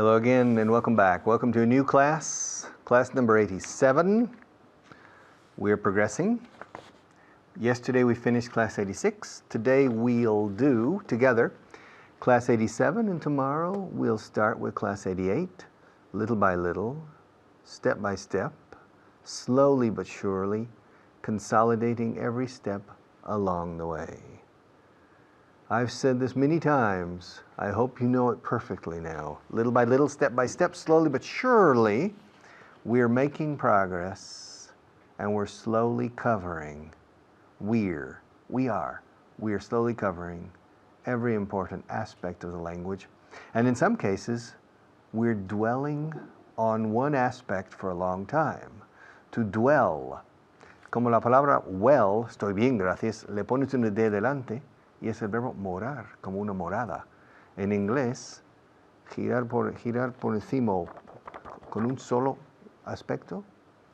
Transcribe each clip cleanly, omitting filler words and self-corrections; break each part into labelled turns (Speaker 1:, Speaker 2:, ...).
Speaker 1: Hello again and welcome back. Welcome to a new class, class number 87. We're progressing. Yesterday we finished class 86. Today we'll do together class 87, and tomorrow we'll start with class 88, little by little, step by step, slowly but surely, consolidating every step along the way. I've said this many times. I hope you know it perfectly now. Little by little, step by step, slowly but surely, we're making progress and we're slowly covering. We are slowly covering every important aspect of the language. And in some cases, we're dwelling on one aspect for a long time. To dwell. Como la palabra well, estoy bien, gracias, le pones una D delante, y es el verbo morar, como una morada. En inglés, girar por encima con un solo aspecto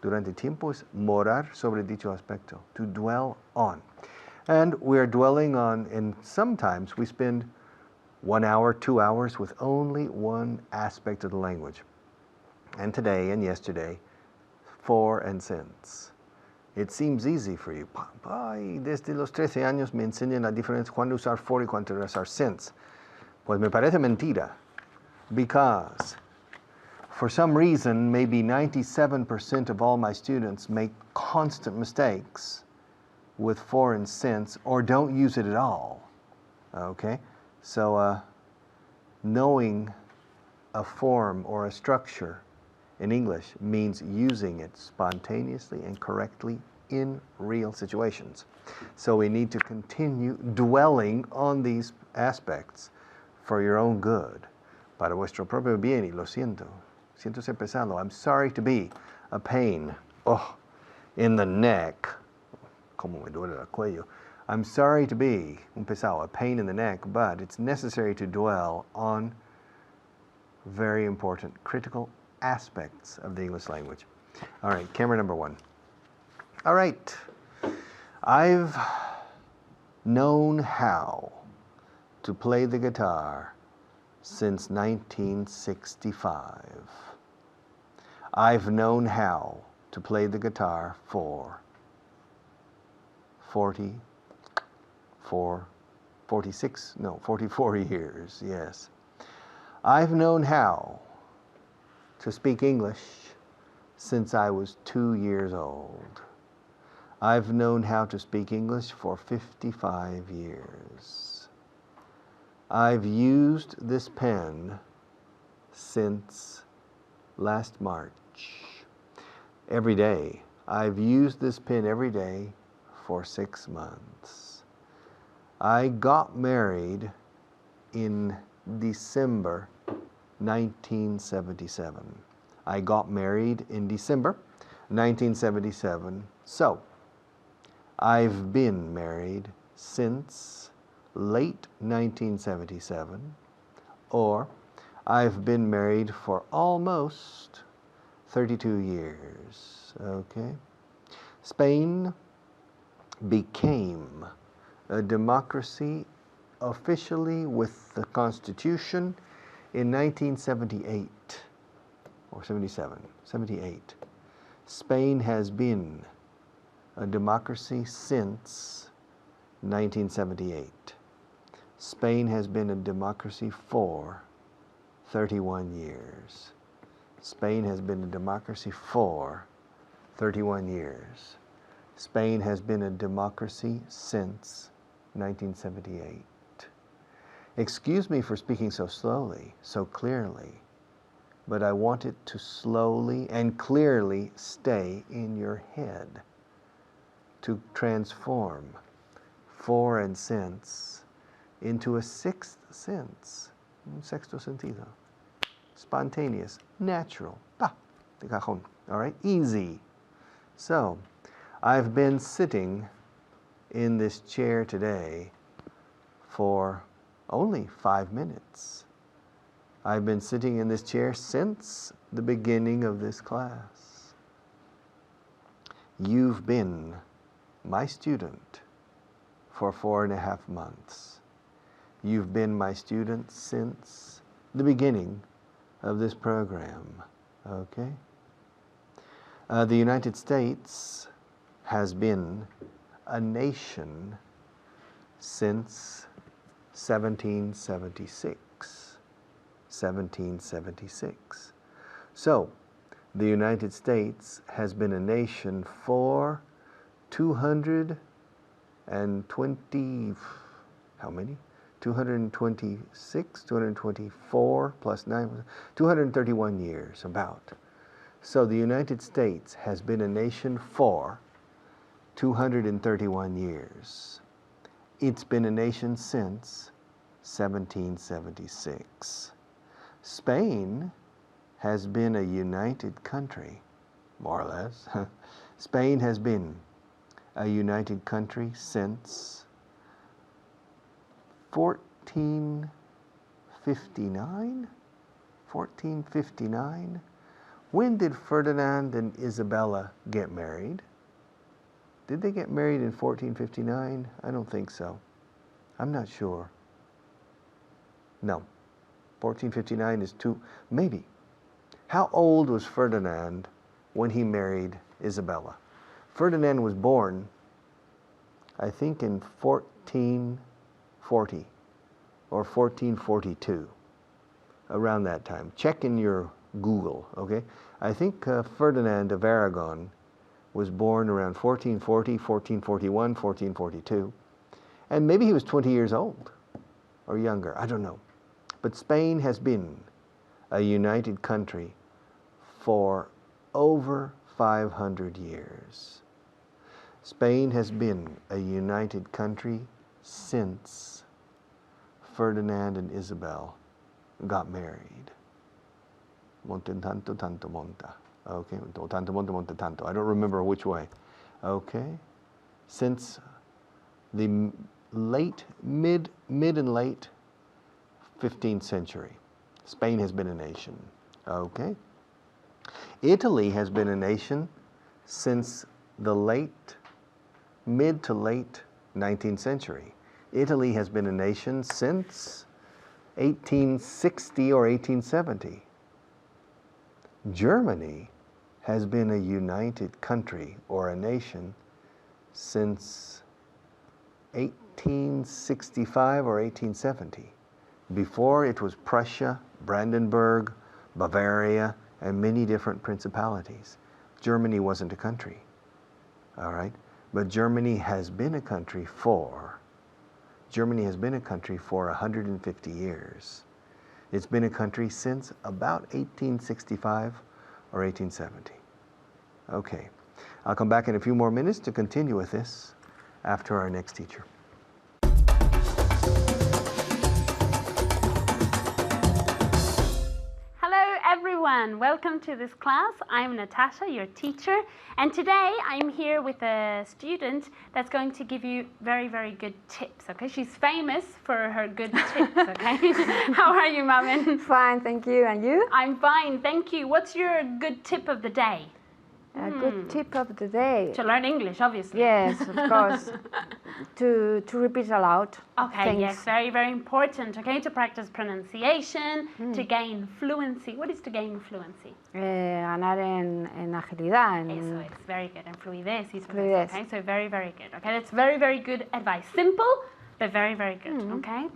Speaker 1: durante tiempo es morar sobre dicho aspecto, to dwell on. And we are dwelling on, and sometimes we spend 1 hour, 2 hours with only one aspect of the language. And today and yesterday, for and since. It seems easy for you. Ay, desde los 13 años me enseñan la diferencia cuando usar for y cuando usar since. Pues me parece mentira. Because for some reason, maybe 97% of all my students make constant mistakes with for and since, or don't use it at all. Okay? So knowing a form or a structure in English means using it spontaneously and correctly in real situations. So we need to continue dwelling on these aspects for your own good, para vuestro propio bien, y lo siento. Siento ser pesado. I'm sorry to be a pain in the neck. Como me duele el cuello. I'm sorry to be un pesado, a pain in the neck, but it's necessary to dwell on very important, critical aspects of the English language. All right, camera number 1. All right, I've known how to play the guitar since 1965. I've known how to play the guitar for 44 years, yes. I've known how to speak English since I was 2 years old. I've known how to speak English for 55 years. I've used this pen since last March. Every day. I've used this pen every day for 6 months. I got married in December 1977. I got married in December 1977. So, I've been married since late 1977, or I've been married for almost 32 years. Okay? Spain became a democracy officially with the Constitution in 1978 or 78. Spain has been a democracy since 1978. Spain has been a democracy for 31 years. Spain has been a democracy for 31 years. Spain has been a democracy since 1978. Excuse me for speaking so slowly, so clearly, but I want it to slowly and clearly stay in your head, to transform for and since into a sixth sense, un sexto sentido, spontaneous, natural, de cajón, all right, easy. So, I've been sitting in this chair today for only 5 minutes. I've been sitting in this chair since the beginning of this class. You've been my student for 4.5 months. You've been my student since the beginning of this program. Okay? The United States has been a nation since 1776. 1776. So, the United States has been a nation for 220, how many? 226, 224 plus 9, 231 years about. So the United States has been a nation for 231 years. It's been a nation since 1776. Spain has been a united country, more or less. Spain has been a united country since 1459? 1459? When did Ferdinand and Isabella get married? Did they get married in 1459? I don't think so. I'm not sure. No. 1459 is too, maybe. How old was Ferdinand when he married Isabella? Ferdinand was born, I think, in 1440 or 1442, around that time. Check in your Google, okay? I think Ferdinand of Aragon was born around 1440, 1441, 1442, and maybe he was 20 years old or younger, I don't know. But Spain has been a united country for over 500 years. Spain has been a united country since Ferdinand and Isabel got married. Monte tanto, tanto monta. Okay, tanto monte, monte tanto. I don't remember which way. Okay, since the mid and late 15th century, Spain has been a nation. Okay, Italy has been a nation since the mid to late 19th century. Italy has been a nation since 1860 or 1870. Germany has been a united country or a nation since 1865 or 1870. Before it was Prussia, Brandenburg, Bavaria, and many different principalities. Germany wasn't a country, all right? But Germany has been a country for 150 years. It's been a country since about 1865 or 1870. Okay, I'll come back in a few more minutes to continue with this after our next teacher.
Speaker 2: Everyone, welcome to this class. I'm Natasha, your teacher, and today I'm here with a student that's going to give you very, very good tips, okay? She's famous for her good tips, okay? How are you, Mamin?
Speaker 3: Fine, thank you. And you?
Speaker 2: I'm fine, thank you. What's your good tip of the day?
Speaker 3: A good tip of the day.
Speaker 2: To learn English, obviously.
Speaker 3: Yes, of course. to repeat aloud.
Speaker 2: Okay,
Speaker 3: things.
Speaker 2: yes, very, very important. Okay, to practice pronunciation, to gain fluency. What is to gain fluency?
Speaker 3: Ganar en agilidad.
Speaker 2: Eso es, very good. And fluidez is
Speaker 3: Fluidez.
Speaker 2: okay, so very, very good. Okay, that's very, very good advice. Simple, but very, very good, okay?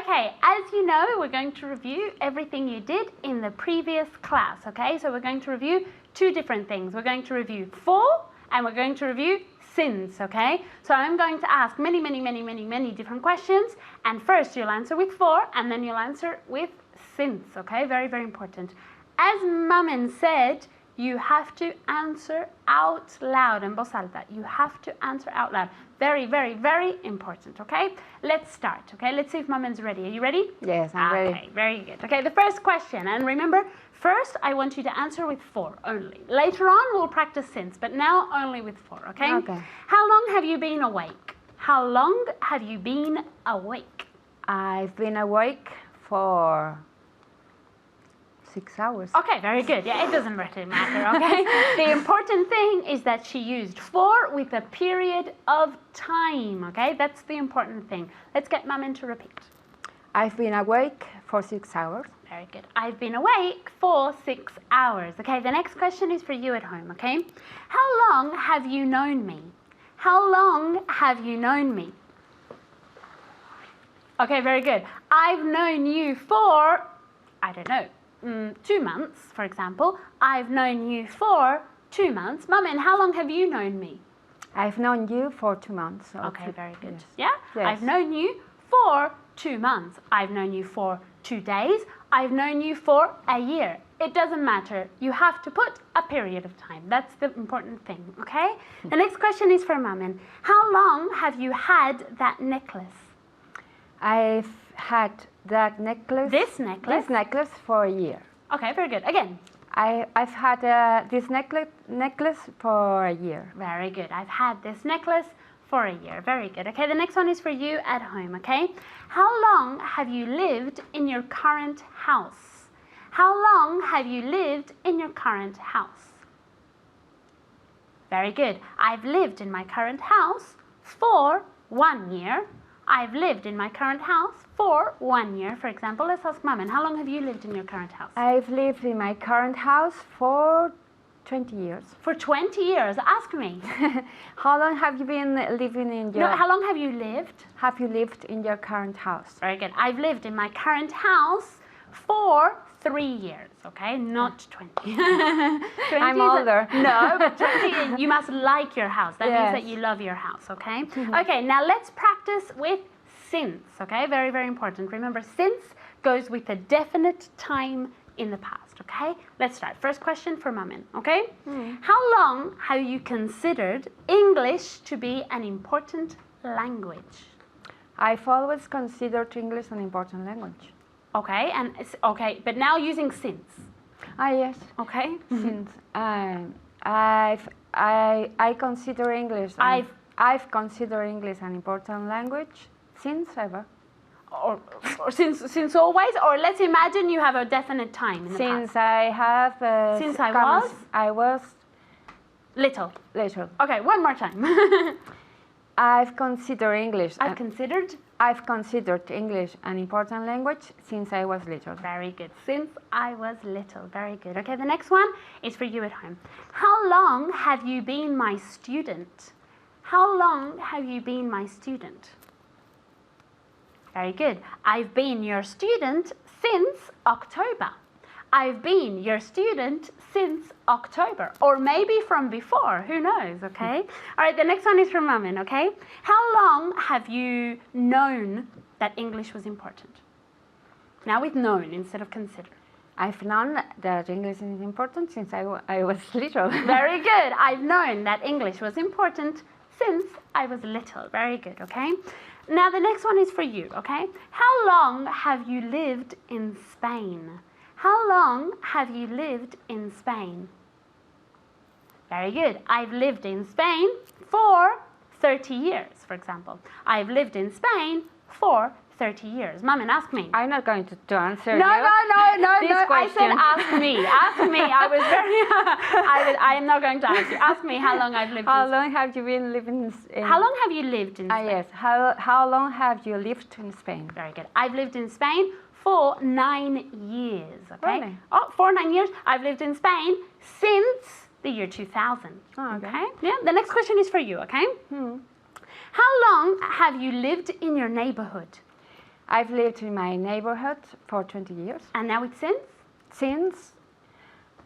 Speaker 2: Okay, as you know, we're going to review everything you did in the previous class, okay? So we're going to review two different things. We're going to review for, and we're going to review since, okay? So I'm going to ask many, many, many, many, many different questions, and first you'll answer with for, and then you'll answer with since, okay? Very, very important. As Mamin said, you have to answer out loud, en voz alta. You have to answer out loud. Very, very, very important, okay? Let's start, okay? Let's see if Mamin's ready. Are you ready?
Speaker 3: Yes, I'm ready.
Speaker 2: Okay, very good. Okay, the first question, and remember, first I want you to answer with for only. Later on, we'll practice since, but now only with for, okay?
Speaker 3: Okay.
Speaker 2: How long have you been awake? How long have you been awake?
Speaker 3: I've been awake for 6 hours.
Speaker 2: Okay, very good. Yeah, it doesn't really matter, okay? The important thing is that she used for with a period of time, okay? That's the important thing. Let's get Mamin to repeat.
Speaker 3: I've been awake for 6 hours.
Speaker 2: Very good. I've been awake for 6 hours. Okay, the next question is for you at home, okay? How long have you known me? How long have you known me? Okay, very good. I've known you for, I don't know, 2 months, for example. I've known you for 2 months. Mum, and how long have you known me?
Speaker 3: I've known you for 2 months.
Speaker 2: Okay, very good.
Speaker 3: Yes.
Speaker 2: Yeah?
Speaker 3: Yes.
Speaker 2: I've known you for 2 months. I've known you for 2 days. I've known you for a year. It doesn't matter. You have to put a period of time. That's the important thing, okay? The next question is for Mamen. How long have you had that necklace?
Speaker 3: I've had that necklace.
Speaker 2: This necklace?
Speaker 3: This necklace for a year.
Speaker 2: Okay, very good. Again.
Speaker 3: I've had this necklace for a year.
Speaker 2: Very good. I've had this necklace for a year. Very good. Okay, the next one is for you at home, okay? How long have you lived in your current house? How long have you lived in your current house? Very good. I've lived in my current house for 1 year. I've lived in my current house for 1 year. For example, let's ask Mamen, how long have you lived in your current house?
Speaker 3: I've lived in my current house for 20 years.
Speaker 2: For 20 years. Ask me.
Speaker 3: How long have you been living in your...
Speaker 2: No, how long have you lived?
Speaker 3: Have you lived in your current house?
Speaker 2: Very good. I've lived in my current house for 3 years, okay? Not 20. 20
Speaker 3: I'm
Speaker 2: is
Speaker 3: older.
Speaker 2: No, but 20, you must like your house. That means
Speaker 3: Yes.
Speaker 2: that you love your house, okay? Okay, now let's practice with since, okay? Very, very important. Remember, since goes with a definite time in the past, okay? Let's start. First question for Mamen, okay? How long have you considered English to be an important language?
Speaker 3: I've always considered English an important language.
Speaker 2: Okay, and okay, but now using since.
Speaker 3: Yes.
Speaker 2: Okay.
Speaker 3: Since I consider English. I've considered English an important language since ever.
Speaker 2: Or since always, or let's imagine you have a definite time in the
Speaker 3: Since
Speaker 2: past.
Speaker 3: I have.
Speaker 2: Since I was
Speaker 3: little.
Speaker 2: Okay, one more time.
Speaker 3: I've considered English.
Speaker 2: I've considered.
Speaker 3: I've considered English an important language since I was little.
Speaker 2: Very good. Since I was little. Very good. Okay, the next one is for you at home. How long have you been my student? How long have you been my student? Very good. I've been your student since October. I've been your student since October, or maybe from before, who knows, okay? All right, the next one is from Mamen, okay? How long have you known that English was important? Now with known instead of consider.
Speaker 3: I've known that English is important since I was little.
Speaker 2: Very good. I've known that English was important since I was little. Very good, okay? Now the next one is for you, okay? How long have you lived in Spain? How long have you lived in Spain? Very good. I've lived in Spain for 30 years, for example. I've lived in Spain for 30 years. Mamen, ask me.
Speaker 3: I'm not going to answer
Speaker 2: No.
Speaker 3: this
Speaker 2: I
Speaker 3: question.
Speaker 2: said ask me. Ask me. I was very... I am not going to ask you. Ask me how long I've lived in
Speaker 3: How
Speaker 2: Spain.
Speaker 3: long have you been living in...
Speaker 2: How long have you lived in Spain?
Speaker 3: Yes. How long have you lived in Spain?
Speaker 2: Very good. I've lived in Spain for 9 years, okay?
Speaker 3: Really?
Speaker 2: Oh, for 9 years. I've lived in Spain since the year 2000.
Speaker 3: Oh, okay.
Speaker 2: Yeah, the next question is for you, okay? How long have you lived in your neighborhood?
Speaker 3: I've lived in my neighborhood for 20 years.
Speaker 2: And now it's since?
Speaker 3: Since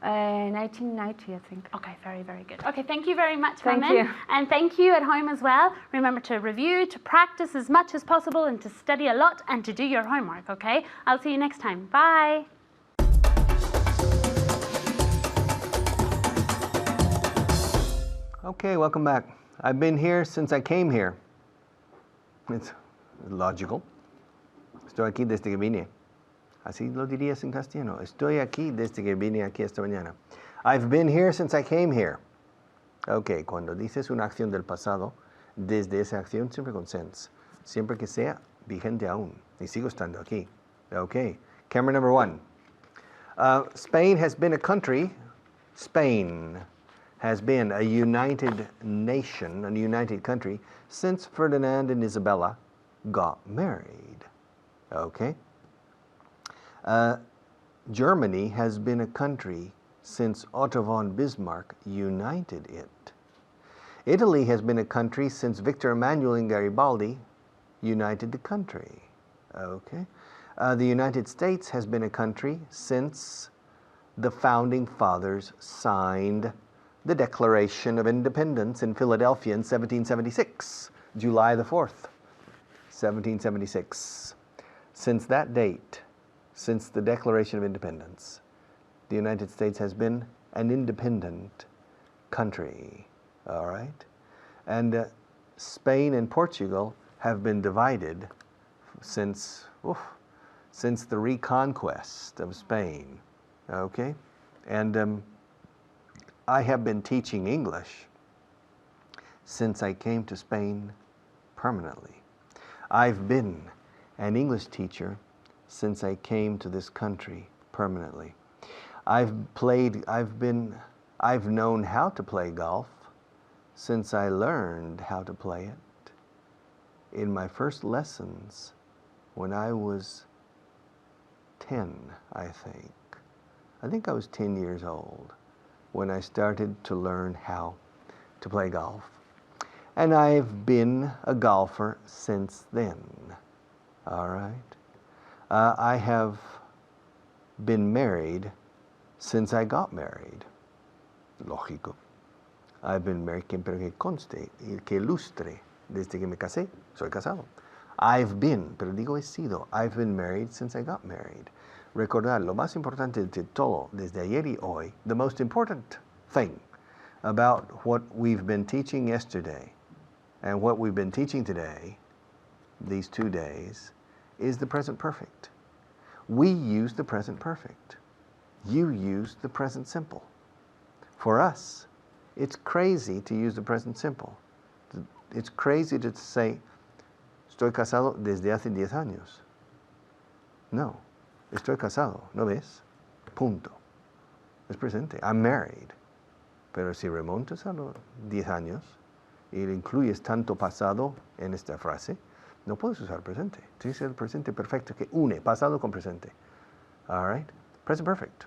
Speaker 3: 1990, I think.
Speaker 2: Okay, very, very good. Okay, thank you very much,
Speaker 3: Thank
Speaker 2: Mamen.
Speaker 3: you.
Speaker 2: And thank you at home as well. Remember to review, to practice as much as possible, and to study a lot, and to do your homework, okay? I'll see you next time. Bye.
Speaker 1: Okay, welcome back. I've been here since I came here. It's logical. Estoy aquí desde que vine. Así lo dirías en castellano. Estoy aquí desde que vine aquí esta mañana. I've been here since I came here. Ok, cuando dices una acción del pasado, desde esa acción siempre con since. Siempre que sea vigente aún. Y sigo estando aquí. Ok, camera number 1. Spain has been a country. Spain has been a united nation, a united country, since Ferdinand and Isabella got married. Okay. Germany has been a country since Otto von Bismarck united it. Italy has been a country since Victor Emmanuel and Garibaldi united the country. Okay. The United States has been a country since the Founding Fathers signed the Declaration of Independence in Philadelphia in 1776, July the 4th, 1776. Since that date, since the Declaration of Independence, the United States has been an independent country, all right? And Spain and Portugal have been divided since the reconquest of Spain, okay? And I have been teaching English since I came to Spain permanently. I've been an English teacher since I came to this country permanently. I've known how to play golf since I learned how to play it in my first lessons when I was 10, I think. I think I was 10 years old when I started to learn how to play golf. And I've been a golfer since then, all right? I have been married since I got married. Lógico. I've been married, pero que conste, que ilustre, desde que me casé, soy casado. I've been, pero digo he sido, I've been married since I got married. Recordar, lo más importante de todo, desde ayer y hoy, the most important thing about what we've been teaching yesterday and what we've been teaching today, these 2 days, is the present perfect. We use the present perfect. You use the present simple. For us, it's crazy to use the present simple. It's crazy to say, estoy casado desde hace 10 años. No, estoy casado, ¿no ves? Punto. Es presente. I'm married. Pero si remontas a los 10 años y incluyes tanto pasado en esta frase, no puedes usar presente. Tienes que ser el presente perfecto que une pasado con presente. All right? Present perfect.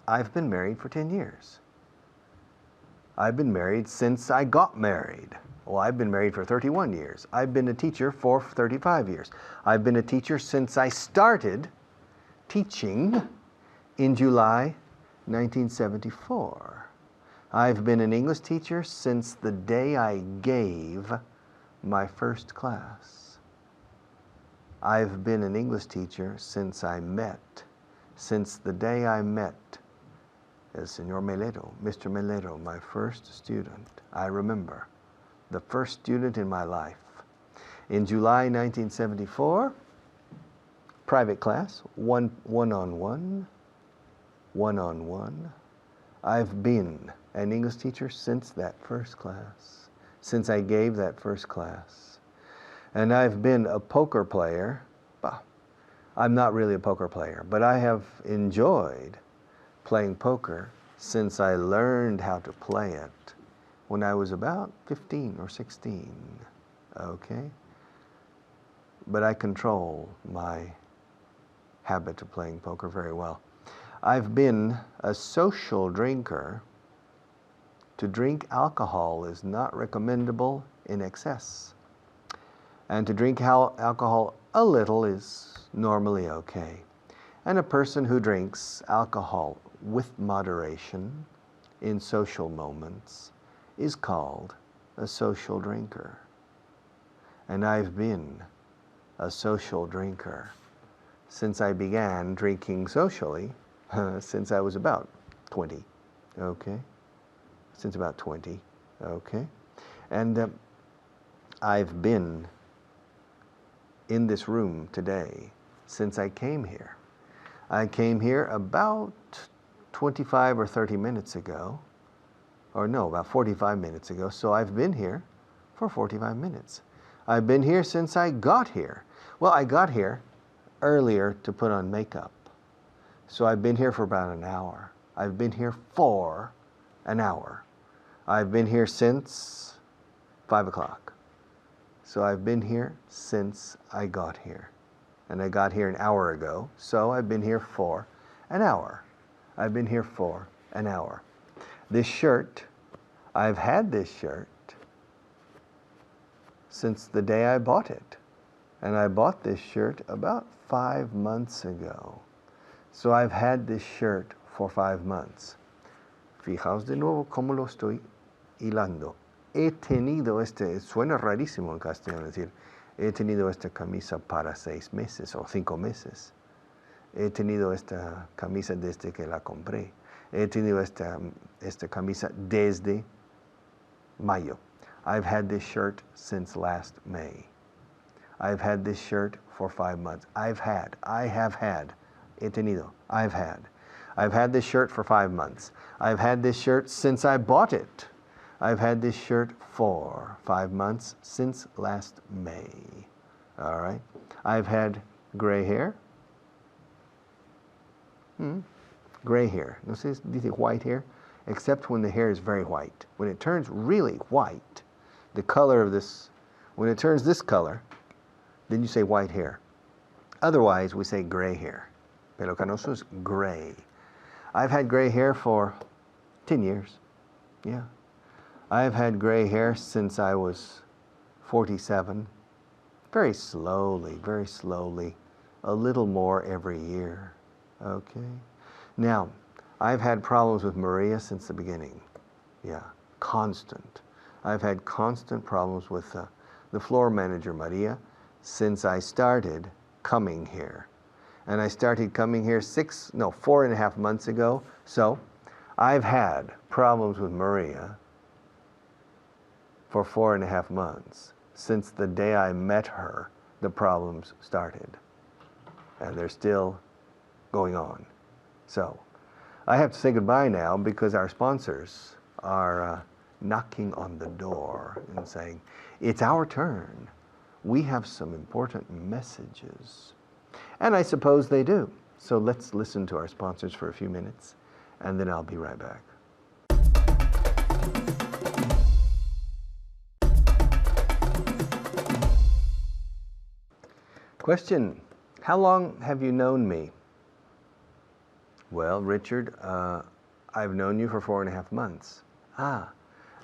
Speaker 1: I've been married for 10 years. I've been married since I got married. Well, I've been married for 31 years. I've been a teacher for 35 years. I've been a teacher since I started teaching in July 1974. I've been an English teacher since the day I gave my first class. I've been an English teacher since the day I met el Señor Melero, Mr. Melero, my first student. I remember the first student in my life. In July 1974, private class, one-on-one. I've been an English teacher since that first class, since I gave that first class. And I've been a poker player. Bah, I'm not really a poker player, but I have enjoyed playing poker since I learned how to play it when I was about 15 or 16, okay? But I control my habit of playing poker very well. I've been a social drinker. To drink alcohol is not recommendable in excess. And to drink alcohol a little is normally okay. And a person who drinks alcohol with moderation in social moments is called a social drinker. And I've been a social drinker since I began drinking socially, since I was about 20, okay? Since about 20, okay? And I've been in this room today since I came here. I came here about 25 or 30 minutes ago, or no, about 45 minutes ago, so I've been here for 45 minutes. I've been here since I got here. Well, I got here earlier to put on makeup, so I've been here for about an hour. I've been here for an hour. I've been here since 5 o'clock. So I've been here since I got here. and I got here an hour ago, so I've been here for an hour. I've been here for an hour. This shirt, I've had this shirt since the day I bought it. And I bought this shirt about 5 months ago. So I've had this shirt for 5 months. Fijaos de nuevo cómo lo estoy hilando. He tenido suena rarísimo en castellano decir, he tenido esta camisa para 6 meses o 5 meses. He tenido esta camisa desde que la compré. He tenido esta camisa desde mayo. I've had this shirt since last May. I've had this shirt for 5 months. I have had. He tenido. I've had this shirt for 5 months. I've had this shirt since I bought it. I've had this shirt for 5 months since last May. All right. I've had gray hair. Gray hair. No sé, dice white hair, except when the hair is very white. When it turns really white, the color of this, when it turns this color, then you say white hair. Otherwise, we say gray hair. Pelo canoso is gray. I've had gray hair for 10 years. Yeah. I've had gray hair since I was 47. Very slowly, a little more every year. Okay. Now, I've had problems with Maria since the beginning. Yeah, constant. I've had constant problems with the floor manager, Maria, since I started coming here. And I started coming here 4.5 months ago. So I've had problems with Maria for 4.5 months. Since the day I met her, the problems started. And they're still going on. So I have to say goodbye now because our sponsors are knocking on the door and saying, it's our turn. We have some important messages. And I suppose they do. So let's listen to our sponsors for a few minutes, and then I'll be right back. Question, how long have you known me? Well, Richard, I've known you for 4.5 months.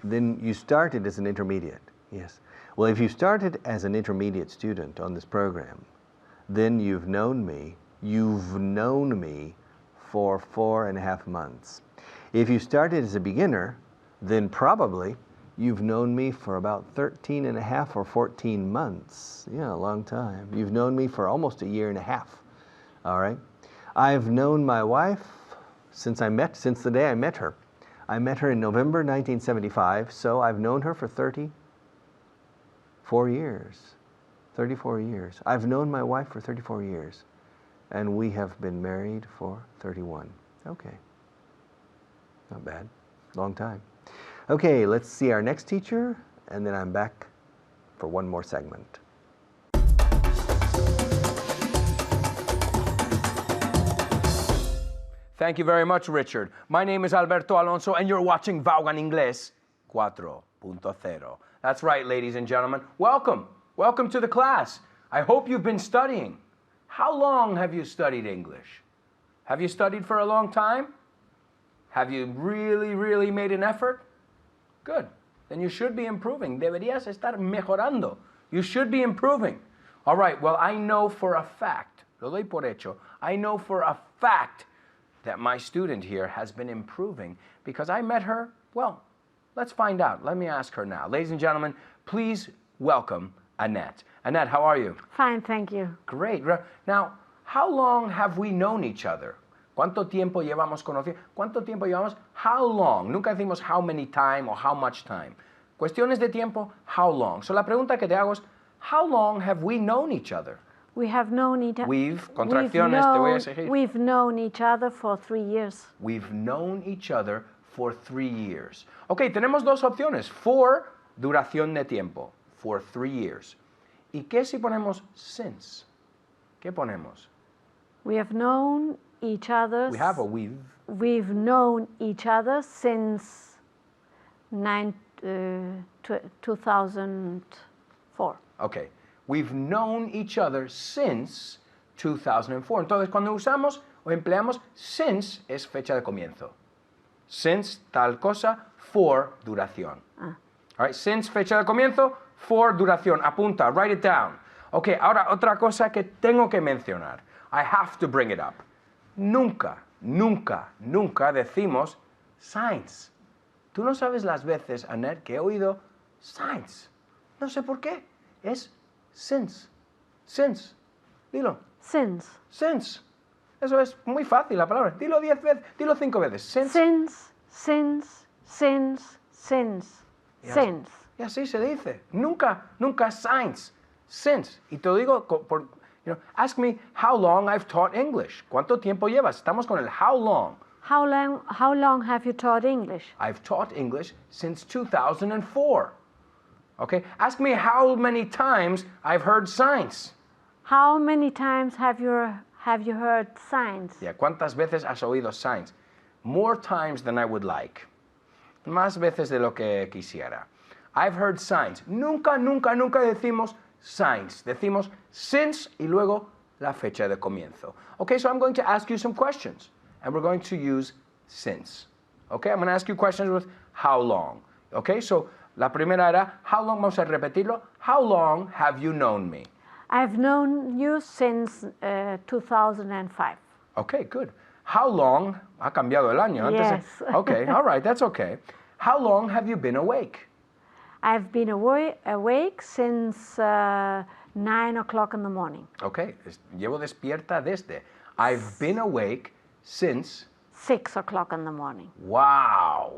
Speaker 1: Then you started as an intermediate. Yes. Well, if you started as an intermediate student on this program, then you've known me for 4.5 months. If you started as a beginner, then probably you've known me for about 13.5 or 14 months. Yeah, a long time. You've known me for almost 1.5 years. All right. I've known my wife since the day I met her. I met her in November 1975, so I've known her for 34 years. 34 years. I've known my wife for 34 years, and we have been married for 31. Okay. Not bad. Long time. Okay, let's see our next teacher, and then I'm back for one more segment.
Speaker 4: Thank you very much, Richard. My name is Alberto Alonso, and you're watching Vaughan Inglés 4.0. That's right, ladies and gentlemen. Welcome. Welcome to the class. I hope you've been studying. How long have you studied English? Have you studied for a long time? Have you really made an effort? Good. Then you should be improving. Deberías estar mejorando. You should be improving. All right, well, I know for a fact, lo doy por hecho, I know for a fact that my student here has been improving because I met her, well, let's find out. Let me ask her now. Ladies and gentlemen, please welcome Annette. Annette, how are you?
Speaker 3: Fine, thank you.
Speaker 4: Great. Now, how long have we known each other? ¿Cuánto tiempo llevamos conociendo? ¿Cuánto tiempo llevamos? How long? Nunca decimos how many time or how much time. Cuestiones de tiempo, how long? So la pregunta que te hago es, how long have we known each other?
Speaker 3: We have known each other.
Speaker 4: We've
Speaker 3: known each other for 3 years.
Speaker 4: We've known each other for 3 years. Ok, tenemos dos opciones. For, duración de tiempo. For 3 years. ¿Y qué si ponemos since? ¿Qué ponemos?
Speaker 3: We have known each other.
Speaker 4: We have or we've?
Speaker 3: We've known each other since 2004.
Speaker 4: Okay. We've known each other since 2004. Entonces, cuando usamos o empleamos since, es fecha de comienzo. Since tal cosa, for duración. All right, since fecha de comienzo, for duración. Apunta, write it down. Ok, ahora otra cosa que tengo que mencionar. I have to bring it up. Nunca, nunca, nunca decimos since. Tú no sabes las veces, Annette, que he oído since. No sé por qué. Es since. Since. Dilo.
Speaker 3: Since.
Speaker 4: Since. Eso es muy fácil la palabra. Dilo 10 veces, dilo 5 veces. Since.
Speaker 3: Since, since, since, since,
Speaker 4: Y así-
Speaker 3: since.
Speaker 4: Y así se dice. Nunca, nunca since. Since. Y te lo digo por, ask me how long I've taught English. ¿Cuánto tiempo llevas? Estamos con el how long.
Speaker 3: How long have you taught English?
Speaker 4: I've taught English since 2004. Okay? Ask me how many times I've heard since.
Speaker 3: How many times have you heard since?
Speaker 4: Yeah, ¿cuántas veces has oído since? More times than I would like. Más veces de lo que quisiera. I've heard since. Nunca, nunca, nunca decimos since. Decimos since y luego la fecha de comienzo. Okay, so I'm going to ask you some questions. And we're going to use since. Okay, I'm going to ask you questions with how long. Okay, so la primera era, how long, vamos a repetirlo. How long have you known me?
Speaker 3: I've known you since 2005.
Speaker 4: Okay, good. How long, ha cambiado el año.
Speaker 3: Yes.
Speaker 4: Okay, all right, that's okay. How long have you been awake?
Speaker 3: I've been awake since 9 o'clock in the morning.
Speaker 4: Okay, llevo despierta desde. I've been awake since.
Speaker 3: 6 o'clock in the morning.
Speaker 4: Wow,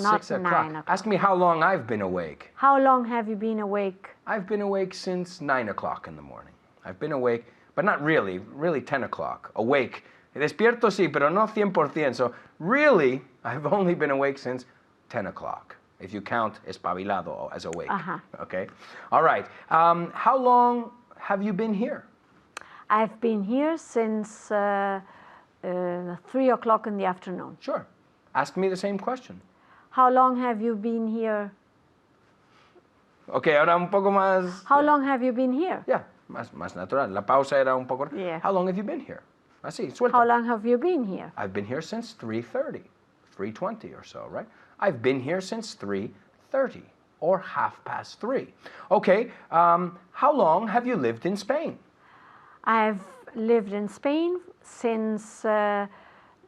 Speaker 3: Not
Speaker 4: 6 o'clock.
Speaker 3: 9 o'clock.
Speaker 4: Ask me how long I've been awake.
Speaker 3: How long have you been awake?
Speaker 4: I've been awake since 9 o'clock in the morning. I've been awake, but not really, 10 o'clock. Awake. Despierto sí, pero no 100%. So really, I've only been awake since 10 o'clock. If you count espabilado as awake. Okay? All right. How long have you been here?
Speaker 3: I've been here since 3 o'clock in the afternoon.
Speaker 4: Sure. Ask me the same question.
Speaker 3: How long have you been here?
Speaker 4: Okay, ahora un poco más.
Speaker 3: How long have you been here?
Speaker 4: Yeah, más natural. La pausa era un poco.
Speaker 3: Yeah.
Speaker 4: How long have you been here? Así, suelta.
Speaker 3: How long have you been here?
Speaker 4: I've been here since 3:30, 3:20 or so, right? I've been here since 3:30 or 3:30. Okay, how long have you lived in Spain?
Speaker 3: I've lived in Spain since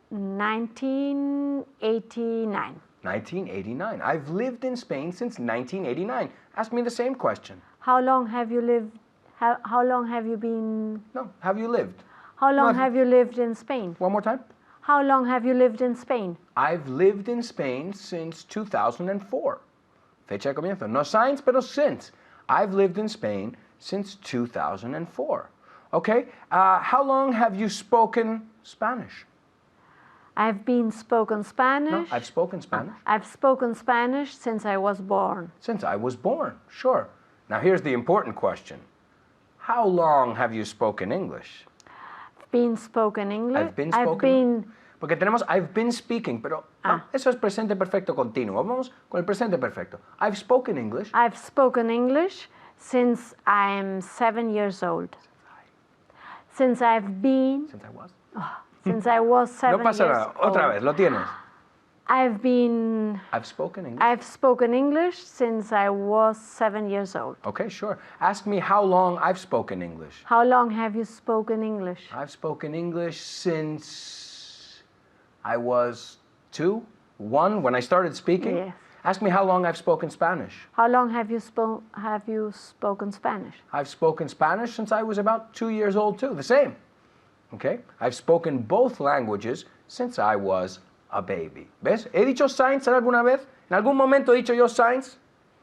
Speaker 3: 1989.
Speaker 4: 1989. I've lived in Spain since 1989. Ask me the same question.
Speaker 3: How long have you lived? How long have you been?
Speaker 4: No, have you lived?
Speaker 3: How long
Speaker 4: No,
Speaker 3: have you lived in Spain?
Speaker 4: One more time.
Speaker 3: How long have you lived in Spain?
Speaker 4: I've lived in Spain since 2004. Fecha de comienzo. No since, pero since. I've lived in Spain since 2004. Okay, how long have you spoken Spanish?
Speaker 3: I've been spoken Spanish.
Speaker 4: No, I've spoken Spanish.
Speaker 3: I've spoken Spanish since I was born.
Speaker 4: Since I was born, sure. Now here's the important question. How long have you spoken English?
Speaker 3: Been spoken English.
Speaker 4: I've been spoken. Porque tenemos I've been speaking, pero no, eso es presente perfecto continuo. Vamos con el presente perfecto. I've spoken English.
Speaker 3: I've spoken English since I'm 7 years old. Since I've been.
Speaker 4: Since I was.
Speaker 3: Since I was 7
Speaker 4: No pasa
Speaker 3: years
Speaker 4: nada.
Speaker 3: old.
Speaker 4: Otra vez, lo tienes.
Speaker 3: I've
Speaker 4: spoken English.
Speaker 3: I've spoken English since I was 7 years old.
Speaker 4: Okay, sure. Ask me how long I've spoken English.
Speaker 3: How long have you spoken English?
Speaker 4: I've spoken English since I was 2, 1, when I started speaking.
Speaker 3: Yes.
Speaker 4: Ask me how long I've spoken Spanish.
Speaker 3: How long have you spoken Spanish?
Speaker 4: I've spoken Spanish since I was about 2 years old too, the same. Okay? I've spoken both languages since I was a baby. ¿Ves? ¿He dicho science alguna vez? ¿En algún momento he dicho yo science?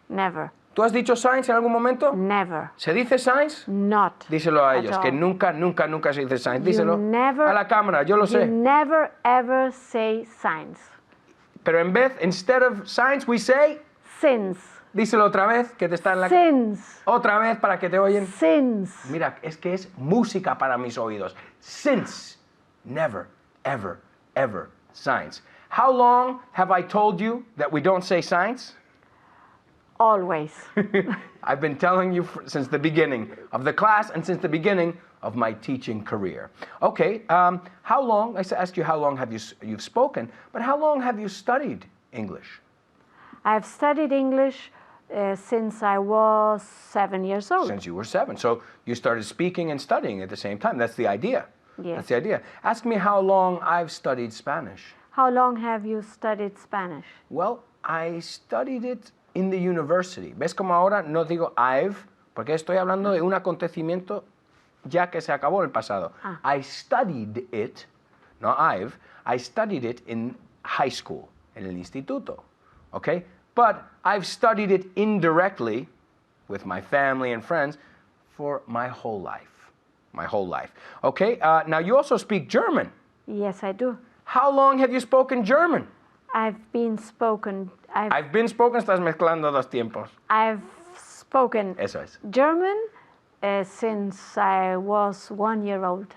Speaker 3: Never.
Speaker 4: ¿Tú has dicho science en algún momento?
Speaker 3: Never.
Speaker 4: ¿Se dice science?
Speaker 3: Not.
Speaker 4: Díselo a
Speaker 3: at
Speaker 4: ellos,
Speaker 3: all.
Speaker 4: que nunca, nunca, nunca se dice science. Díselo
Speaker 3: never-
Speaker 4: a la cámara, yo lo
Speaker 3: You
Speaker 4: sé.
Speaker 3: never ever say science.
Speaker 4: Pero en vez, instead of science, we say,
Speaker 3: Since.
Speaker 4: díselo otra vez, que te está en la...
Speaker 3: Since.
Speaker 4: Otra vez para que te oyen.
Speaker 3: Since.
Speaker 4: Mira, es que es música para mis oídos. Since. Never, ever, ever. Science. How long have I told you that we don't say science?
Speaker 3: Always.
Speaker 4: I've been telling you since the beginning of the class and since the beginning of my teaching career. Okay, how long, I asked you how long have you've spoken, but how long have you studied English?
Speaker 3: I've studied English since I was 7 years old.
Speaker 4: Since you were 7. So you started speaking and studying at the same time. That's the idea.
Speaker 3: Yes.
Speaker 4: That's the idea. Ask me how long I've studied Spanish.
Speaker 3: How long have you studied Spanish?
Speaker 4: Well, I studied it in the university. ¿Ves como ahora no digo I've? Porque estoy hablando de un acontecimiento ya que se acabó en el pasado. I studied it, not I've, I studied it in high school, en el instituto. Okay? But I've studied it indirectly with my family and friends for my whole life. My whole life. Okay? Now you also speak German.
Speaker 3: Yes, I do.
Speaker 4: How long have you spoken German?
Speaker 3: I've been spoken
Speaker 4: Estás mezclando dos tiempos.
Speaker 3: I've spoken
Speaker 4: Eso es.
Speaker 3: German since I was 1 year old.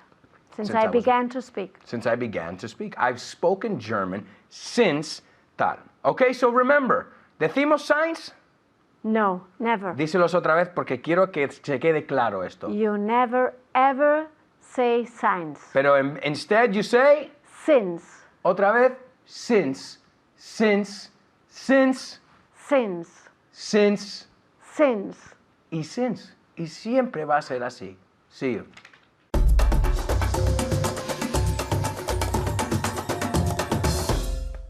Speaker 3: Since I
Speaker 4: I was-
Speaker 3: began to speak.
Speaker 4: Since I began to speak. I've spoken German since tal. Okay, so remember, decimos signs.
Speaker 3: No, never.
Speaker 4: Díselos otra vez porque quiero que se quede claro esto.
Speaker 3: You never ever say signs.
Speaker 4: Pero instead you say,
Speaker 3: Since.
Speaker 4: otra vez, since, since, since,
Speaker 3: Since.
Speaker 4: since,
Speaker 3: Since.
Speaker 4: y since. Y siempre va a ser así. See you.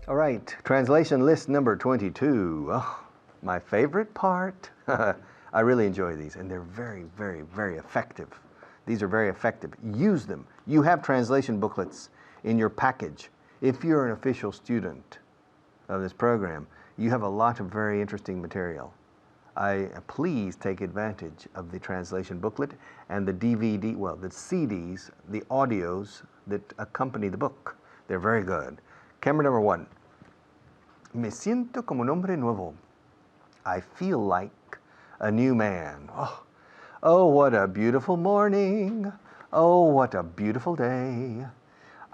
Speaker 1: All right, translation list number 22. Oh, my favorite part. I really enjoy these, and they're very, very, very effective. These are very effective. Use them. You have translation booklets in your package. If you're an official student of this program, you have a lot of very interesting material. Please take advantage of the translation booklet and the DVD, well, the CDs, the audios that accompany the book. They're very good. Camera number 1. Me siento como un hombre nuevo. I feel like a new man. Oh, what a beautiful morning. Oh, what a beautiful day.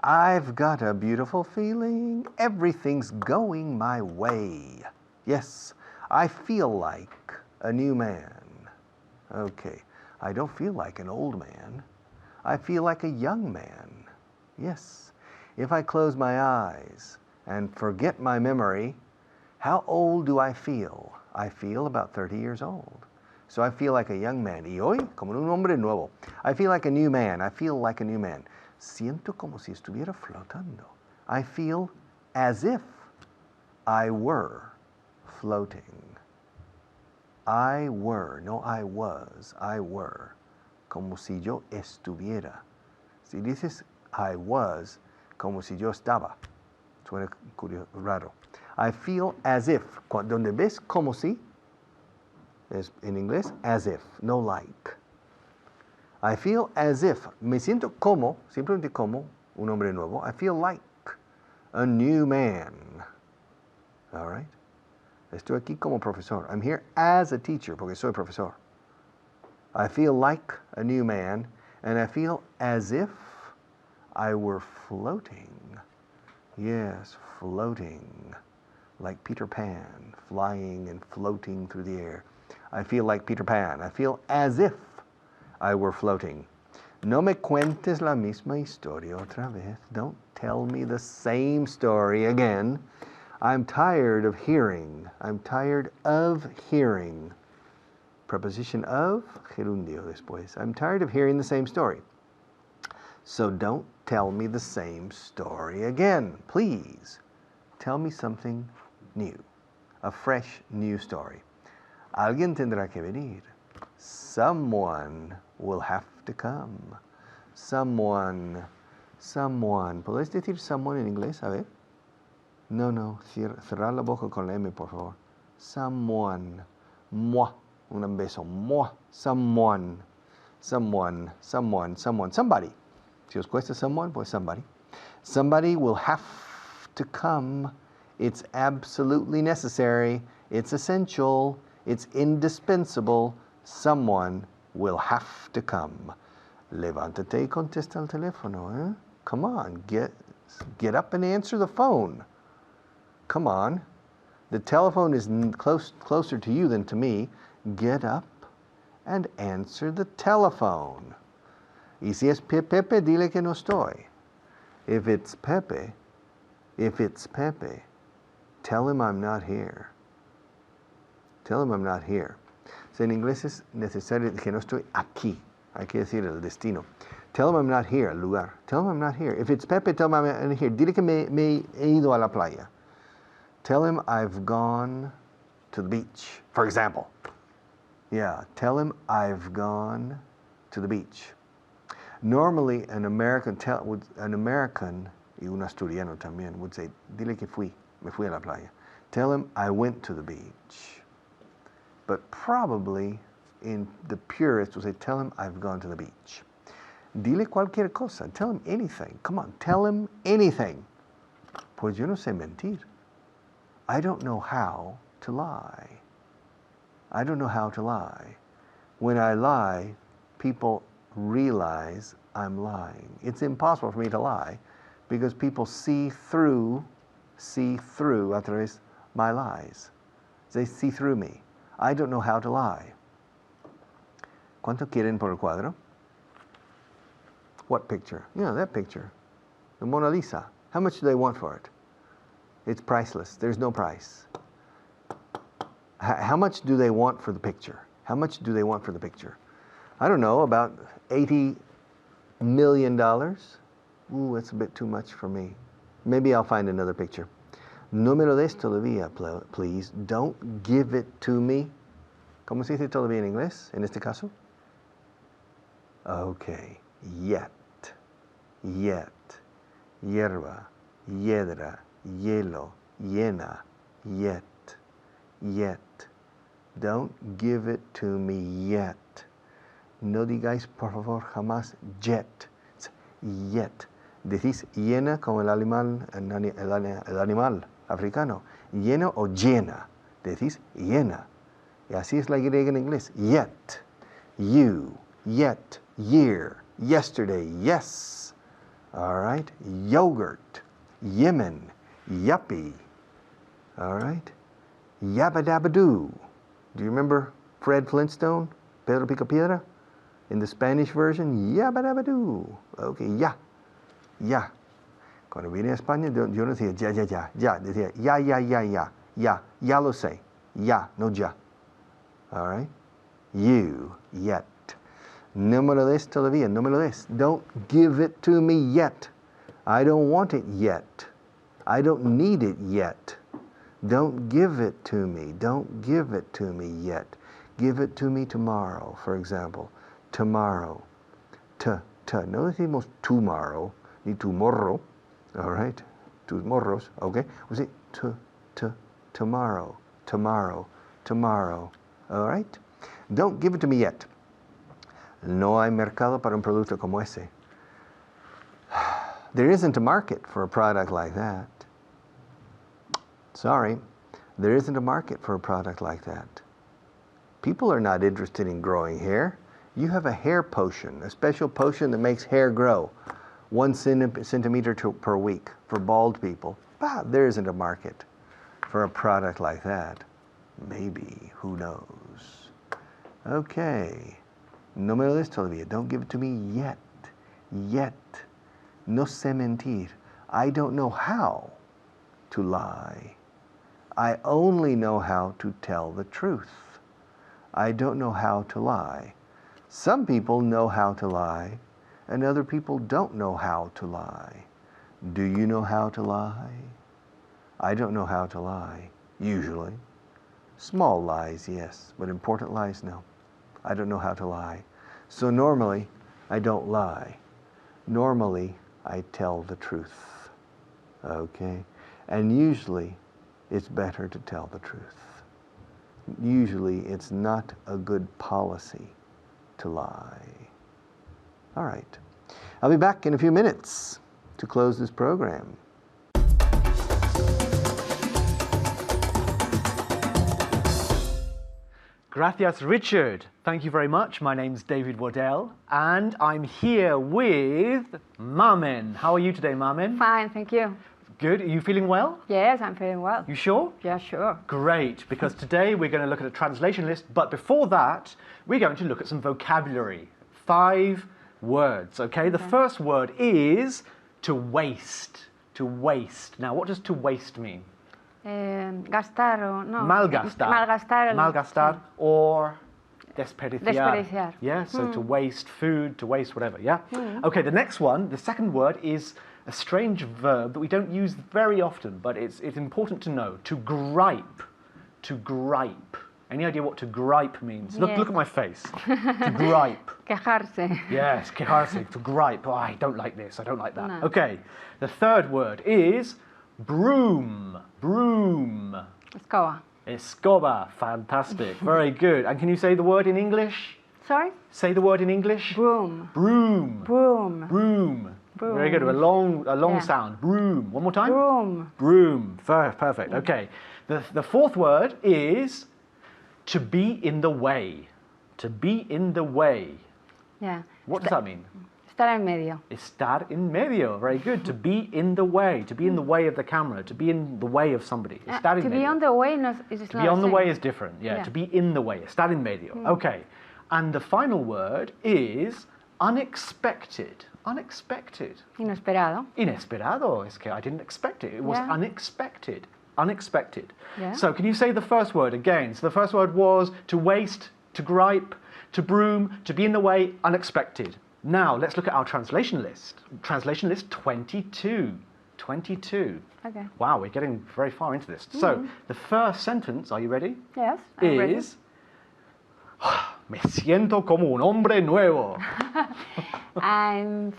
Speaker 1: I've got a beautiful feeling. Everything's going my way. Yes, I feel like a new man. Okay, I don't feel like an old man. I feel like a young man. Yes, if I close my eyes and forget my memory, how old do I feel? I feel about 30 years old. So I feel like a young man. Y hoy, como un hombre nuevo. I feel like a new man. I feel like a new man. Siento como si estuviera flotando. I feel as if I were floating. I were, no I was, I were. Como si yo estuviera. Si dices I was, como si yo estaba. Suena curioso, raro. I feel as if. Donde ves como si, es en inglés, as if, no like. I feel as if. Me siento como, simplemente como, un hombre nuevo. I feel like a new man. All right? Estoy aquí como profesor. I'm here as a teacher, porque soy profesor. I feel like a new man, and I feel as if I were floating. Yes, floating. Like Peter Pan, flying and floating through the air. I feel like Peter Pan. I feel as if I were floating. No me cuentes la misma historia otra vez. Don't tell me the same story again. I'm tired of hearing. I'm tired of hearing. Preposition of, gerundio después. I'm tired of hearing the same story. So don't tell me the same story again. Please tell me something new. A fresh, new story. Alguien tendrá que venir. Someone will have to come. Someone. ¿Podéis decir someone en inglés? A ver. No. Cerrar la boca con la M, por favor. Someone. Moi. Un beso. Moi. Someone. Somebody. Si os cuesta someone, pues somebody. Somebody will have to come. It's absolutely necessary. It's essential. It's indispensable. Someone will have to come. Levántate y contesta el teléfono, eh? Come on, get up and answer the phone. Come on. The telephone is closer to you than to me. Get up and answer the telephone. Y si es Pepe, dile que no estoy. If it's Pepe, tell him I'm not here. Tell him I'm not here. So en inglés es necesario que no estoy aquí. Hay que decir el destino. Tell him I'm not here, el lugar. Tell him I'm not here. If it's Pepe, tell him I'm not here. Dile que me he ido a la playa. Tell him I've gone to the beach, for example. Yeah, tell him I've gone to the beach. Normally, an American y un asturiano también would say, dile que me fui a la playa. Tell him I went to the beach. But probably, in the purist, would say, tell him I've gone to the beach. Dile cualquier cosa. Tell him anything. Come on, tell him anything. Pues yo no sé mentir. I don't know how to lie. I don't know how to lie. When I lie, people realize I'm lying. It's impossible for me to lie because people see through a través my lies. They see through me. I don't know how to lie. ¿Cuánto quieren por el cuadro? What picture? Yeah, that picture. The Mona Lisa. How much do they want for it? It's priceless. There's no price. How much do they want for the picture? How much do they want for the picture? I don't know, about $80 million? Ooh, that's a bit too much for me. Maybe I'll find another picture. No me lo des todavía, please. Don't give it to me. ¿Cómo se dice todavía en inglés, en este caso? Okay. Yet. Hierba. Hiedra. Hielo. Llena. Yet. Don't give it to me yet. No digáis, por favor, jamás yet. It's yet. Decís llena como el animal africano. Lleno o llena. Decís llena. Y así es la Y en inglés. Yet. You. Yet. Year. Yesterday. Yes. All right. Yogurt. Yemen. Yuppie. All right. Yabba dabba doo. Do you remember Fred Flintstone? Pedro Picapiedra? In the Spanish version, yabba dabba doo. Okay, ya. Cuando vine a España, yo no decía ya. Decía ya lo sé. Ya, no ya. All right? You, yet. No me lo des todavía, no me lo des. Don't give it to me yet. I don't want it yet. I don't need it yet. Don't give it to me. Don't give it to me yet. Give it to me tomorrow, for example. Tomorrow. No decimos tomorrow, ni tomorrow. All right? Tomorrows, okay? We say tomorrow. All right? Don't give it to me yet. No hay mercado para un producto como ese. There isn't a market for a product like that. Sorry, there isn't a market for a product like that. People are not interested in growing hair. You have a hair potion, a special potion that makes hair grow 1 centimeter per week for bald people. But there isn't a market for a product like that. Maybe, who knows? Okay, no me lo des todavía. Don't give it to me yet. No sé mentir. I don't know how to lie. I only know how to tell the truth. I don't know how to lie. Some people know how to lie, and other people don't know how to lie. Do you know how to lie? I don't know how to lie, usually. Small lies, yes, but important lies, no. I don't know how to lie. So normally, I don't lie. Normally, I tell the truth. Okay? And usually, it's better to tell the truth. Usually, it's not a good policy to lie. All right. I'll be back in a few minutes to close this program.
Speaker 5: Gracias, Richard. Thank you very much. My name's David Waddell, and I'm here with Mamen. How are you today, Mamen?
Speaker 6: Fine, thank you.
Speaker 5: Good. Are you feeling well?
Speaker 6: Yes, I'm feeling well.
Speaker 5: You sure?
Speaker 6: Yeah, sure.
Speaker 5: Great, because today we're going to look at a translation list, but before that, we're going to look at some vocabulary. 5 words, okay? The first word is to waste. To waste. Now, what does to waste mean?
Speaker 6: Gastar o no.
Speaker 5: Malgastar.
Speaker 6: Malgastar.
Speaker 5: Malgastar or desperdiciar.
Speaker 6: Desperdiciar.
Speaker 5: Yeah, so to waste food, to waste whatever, yeah? Okay, the next one, the second word is a strange verb that we don't use very often, but it's important to know. To gripe. To gripe. Any idea what to gripe means? Look,
Speaker 6: Yes.
Speaker 5: look at my face. To gripe.
Speaker 6: Quejarse.
Speaker 5: Yes, quejarse, to gripe. Oh, I don't like this, I don't like that.
Speaker 6: No.
Speaker 5: Okay, the third word is broom. Broom.
Speaker 6: Escoba.
Speaker 5: Escoba, fantastic, very good. And can you say the word in English?
Speaker 6: Sorry?
Speaker 5: Say the word in English.
Speaker 6: Broom.
Speaker 5: Broom.
Speaker 6: Broom.
Speaker 5: Broom. Very good. A long
Speaker 6: Yeah.
Speaker 5: sound. Broom. One more time.
Speaker 6: Broom.
Speaker 5: Broom. Perfect. Okay. The fourth word is to be in the way. To be in the way.
Speaker 6: Yeah.
Speaker 5: What does that mean?
Speaker 6: Estar en medio.
Speaker 5: Estar en medio. Very good. To be in the way. To be in the way of the camera. To be in the way of somebody. Estar en
Speaker 6: To be
Speaker 5: medio.
Speaker 6: on the way no, is
Speaker 5: To
Speaker 6: not
Speaker 5: be on the
Speaker 6: same.
Speaker 5: way is different. Yeah.
Speaker 6: Yeah.
Speaker 5: To be in the way. Estar en medio. Okay. And the final word is unexpected. Unexpected.
Speaker 6: Inesperado.
Speaker 5: Inesperado. Es que I didn't expect it. It was
Speaker 6: Yeah.
Speaker 5: unexpected. Unexpected.
Speaker 6: Yeah.
Speaker 5: So can you say the first word again? So the first word was to waste, to gripe, to broom, to be in the way, unexpected. Now let's look at our translation list. Translation list 22. 22.
Speaker 6: Okay.
Speaker 5: Wow, we're getting very far into this. So the first sentence, are you ready?
Speaker 6: Yes, I'm ready.
Speaker 5: Is me siento como un hombre nuevo.
Speaker 6: I'm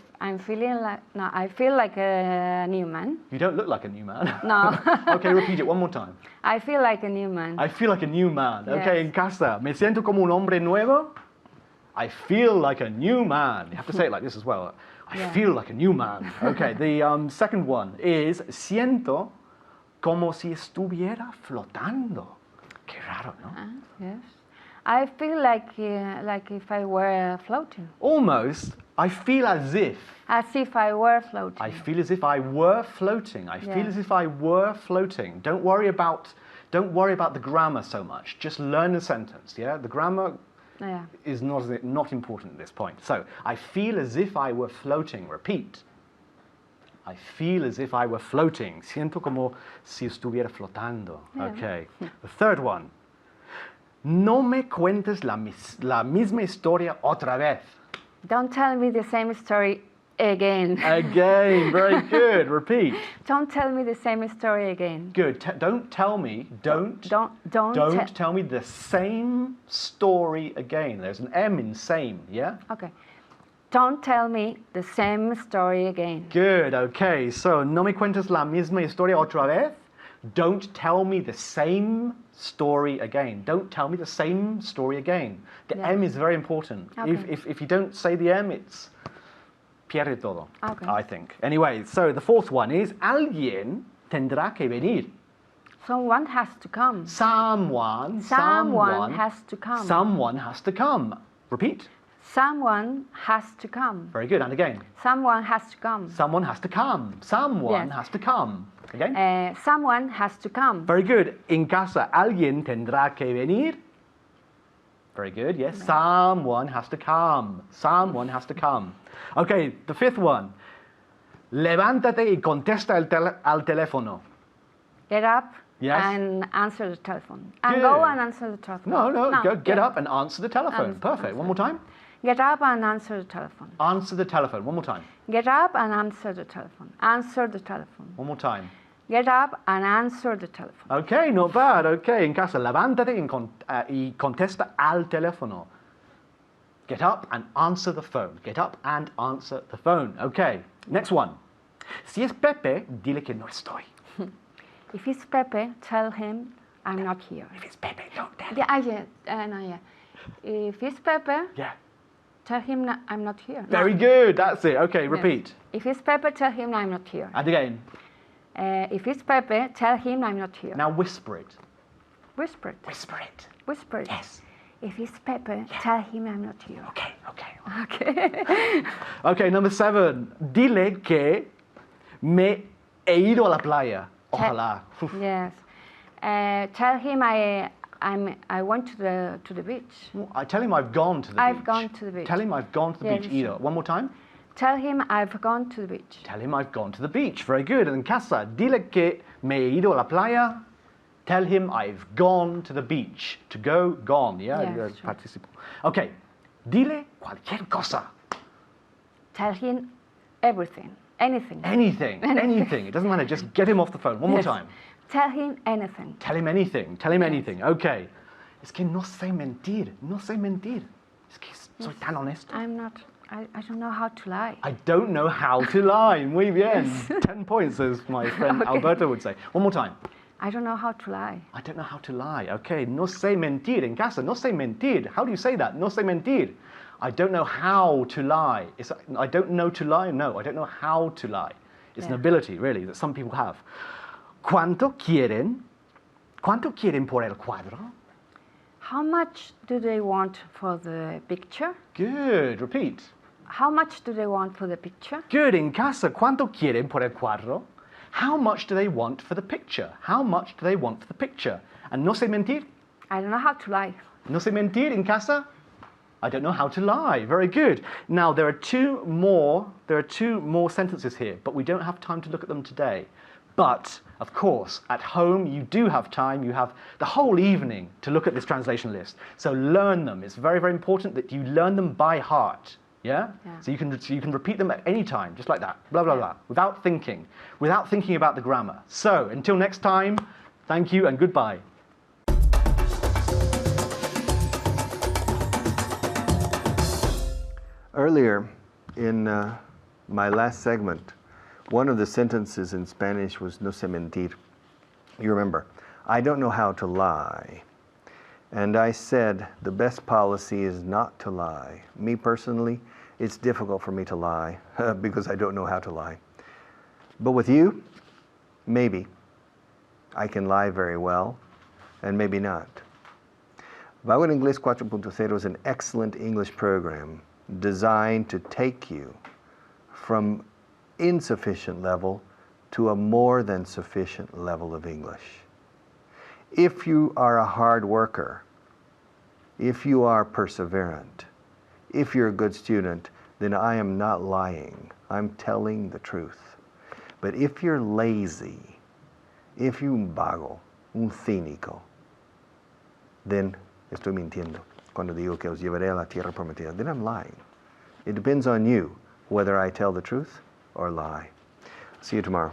Speaker 6: feeling like no, I feel like a new man.
Speaker 5: You don't look like a new man.
Speaker 6: No.
Speaker 5: Okay, repeat it one more time.
Speaker 6: I feel like a new man.
Speaker 5: I feel like a new man. Okay,
Speaker 6: Yes.
Speaker 5: en casa. Me siento como un hombre nuevo. I feel like a new man. You have to say it like this as well. I
Speaker 6: Yeah.
Speaker 5: feel like a new man. Okay, the second one is siento como si estuviera flotando. Qué raro, ¿no?
Speaker 6: Yes. I feel like if I were floating.
Speaker 5: Almost, I feel as if.
Speaker 6: As if I were floating.
Speaker 5: I feel as if I were floating. I feel
Speaker 6: Yeah.
Speaker 5: as if I were floating. Don't worry about the grammar so much. Just learn the sentence, yeah? The grammar
Speaker 6: Yeah.
Speaker 5: is not important at this point. So, I feel as if I were floating. Repeat. I feel as if I were floating. Siento como si estuviera flotando.
Speaker 6: Yeah.
Speaker 5: Okay. The third one. No me cuentes la misma historia otra vez.
Speaker 6: Don't tell me the same story again.
Speaker 5: Again. Very good. Repeat.
Speaker 6: Don't tell me the same story again.
Speaker 5: Good. Don't tell me. Don't tell me the same story again. There's an M in same, yeah?
Speaker 6: Okay. Don't tell me the same story again.
Speaker 5: Good. Okay. So, no me cuentes la misma historia otra vez. Don't tell me the same story again. Don't tell me the same story again. The
Speaker 6: Yeah.
Speaker 5: M is very important.
Speaker 6: Okay.
Speaker 5: If you don't say the M, it's pierde todo,
Speaker 6: Okay.
Speaker 5: I think. Anyway, so the fourth one is alguien tendrá que venir.
Speaker 6: Someone has to come.
Speaker 5: Someone
Speaker 6: has to come.
Speaker 5: Someone has to come. Repeat.
Speaker 6: Someone has to come.
Speaker 5: Very good. And again.
Speaker 6: Someone has to come.
Speaker 5: Someone has to come. Someone
Speaker 6: Yes.
Speaker 5: has to come. Again.
Speaker 6: Someone has to come.
Speaker 5: Very good. En casa, alguien tendrá que venir. Very good. Yes. Someone has to come. Someone has to come. Okay, the fifth one. Levántate y contesta al teléfono.
Speaker 6: Get up
Speaker 5: Yes.
Speaker 6: and answer the telephone. And
Speaker 5: Good.
Speaker 6: go and answer the telephone.
Speaker 5: No, get
Speaker 6: yeah.
Speaker 5: up and answer the telephone.
Speaker 6: Answer,
Speaker 5: Perfect. One more time.
Speaker 6: Get up and answer the telephone.
Speaker 5: Answer the telephone. One more time.
Speaker 6: Get up and answer the telephone. Answer the telephone.
Speaker 5: One more time.
Speaker 6: Get up and answer the telephone.
Speaker 5: Okay, not bad. Okay, en casa, levántate y contesta al teléfono. Get up and answer the phone. Get up and answer the phone. Okay, next one. Si es Pepe, dile que no estoy.
Speaker 6: If it's Pepe, tell him I'm not here.
Speaker 5: If it's Pepe, don't tell him.
Speaker 6: Yeah. If it's Pepe,
Speaker 5: Yeah.
Speaker 6: tell him I'm not here.
Speaker 5: Very good. That's it. Okay,
Speaker 6: Yes.
Speaker 5: repeat.
Speaker 6: If it's Pepe, tell him I'm not here.
Speaker 5: And again.
Speaker 6: If it's Pepe, tell him I'm not here.
Speaker 5: Now whisper it.
Speaker 6: Whisper it.
Speaker 5: Whisper it.
Speaker 6: Whisper it.
Speaker 5: Yes.
Speaker 6: If it's Pepe, tell him I'm not here.
Speaker 5: Okay, okay.
Speaker 6: Okay.
Speaker 5: Okay, number 7. Dile que me He ido a la playa. Ojalá. Uf.
Speaker 6: Yes. Tell him I went to the beach.
Speaker 5: I tell him I've gone to the beach.
Speaker 6: I've gone to the beach.
Speaker 5: Tell him I've gone to the
Speaker 6: Yeah,
Speaker 5: beach.
Speaker 6: listen.
Speaker 5: Ido. One more time.
Speaker 6: Tell him I've gone to the beach.
Speaker 5: Tell him I've gone to the beach. Very good. And en casa, dile que me he ido a la playa. Tell him I've gone to the beach. To go, gone. Yeah,
Speaker 6: Yeah,
Speaker 5: the
Speaker 6: sure.
Speaker 5: participle. Okay. Dile cualquier cosa.
Speaker 6: Tell him everything, anything.
Speaker 5: Anything. Anything. It doesn't matter. Just get him off the phone. One more
Speaker 6: Yes.
Speaker 5: time.
Speaker 6: Tell him anything.
Speaker 5: Tell him anything. Tell him anything. Okay. Es que no sé mentir. No sé mentir. Es que soy tan honesto.
Speaker 6: I'm not. I don't know how to lie.
Speaker 5: I don't know how to lie. Muy bien. 10 points, as my friend
Speaker 6: Okay.
Speaker 5: Alberto would say. One more time.
Speaker 6: I don't know how to lie.
Speaker 5: I don't know how to lie. Okay. No sé mentir. En casa, no sé mentir. How do you say that? No sé mentir. I don't know how to lie. I don't know to lie? No, I don't know how to lie. It's an
Speaker 6: Yeah.
Speaker 5: ability, really, that some people have. ¿Cuánto quieren? ¿Cuánto quieren por el cuadro?
Speaker 6: How much do they want for the picture?
Speaker 5: Good. Repeat.
Speaker 6: How much do they want for the picture?
Speaker 5: Good. En casa, ¿cuánto quieren por el cuadro? How much do they want for the picture? How much do they want for the picture? And no sé mentir?
Speaker 6: I don't know how to lie.
Speaker 5: No sé mentir en casa? I don't know how to lie. Very good. Now there are two more sentences here, but we don't have time to look at them today. But of course, at home you do have time. You have the whole evening to look at this translation list. So learn them. It's very, very important that you learn them by heart. Yeah?
Speaker 6: Yeah.
Speaker 5: So you can repeat them at any time, just like that. Blah blah blah. Without thinking about the grammar. So until next time, thank you and goodbye.
Speaker 1: Earlier in my last segment, one of the sentences in Spanish was no sé mentir. You remember, I don't know how to lie. And I said the best policy is not to lie. Me personally, it's difficult for me to lie because I don't know how to lie. But with you, maybe I can lie very well and maybe not. Vago en Inglés 4.0 is an excellent English program designed to take you from insufficient level to a more than sufficient level of English. If you are a hard worker, if you are perseverant, if you're a good student, then I am not lying. I'm telling the truth. But if you're lazy, if you're un vago, un cínico, then estoy mintiendo cuando digo que os llevaré a la tierra prometida. Then I'm lying. It depends on you whether I tell the truth or lie. See you tomorrow.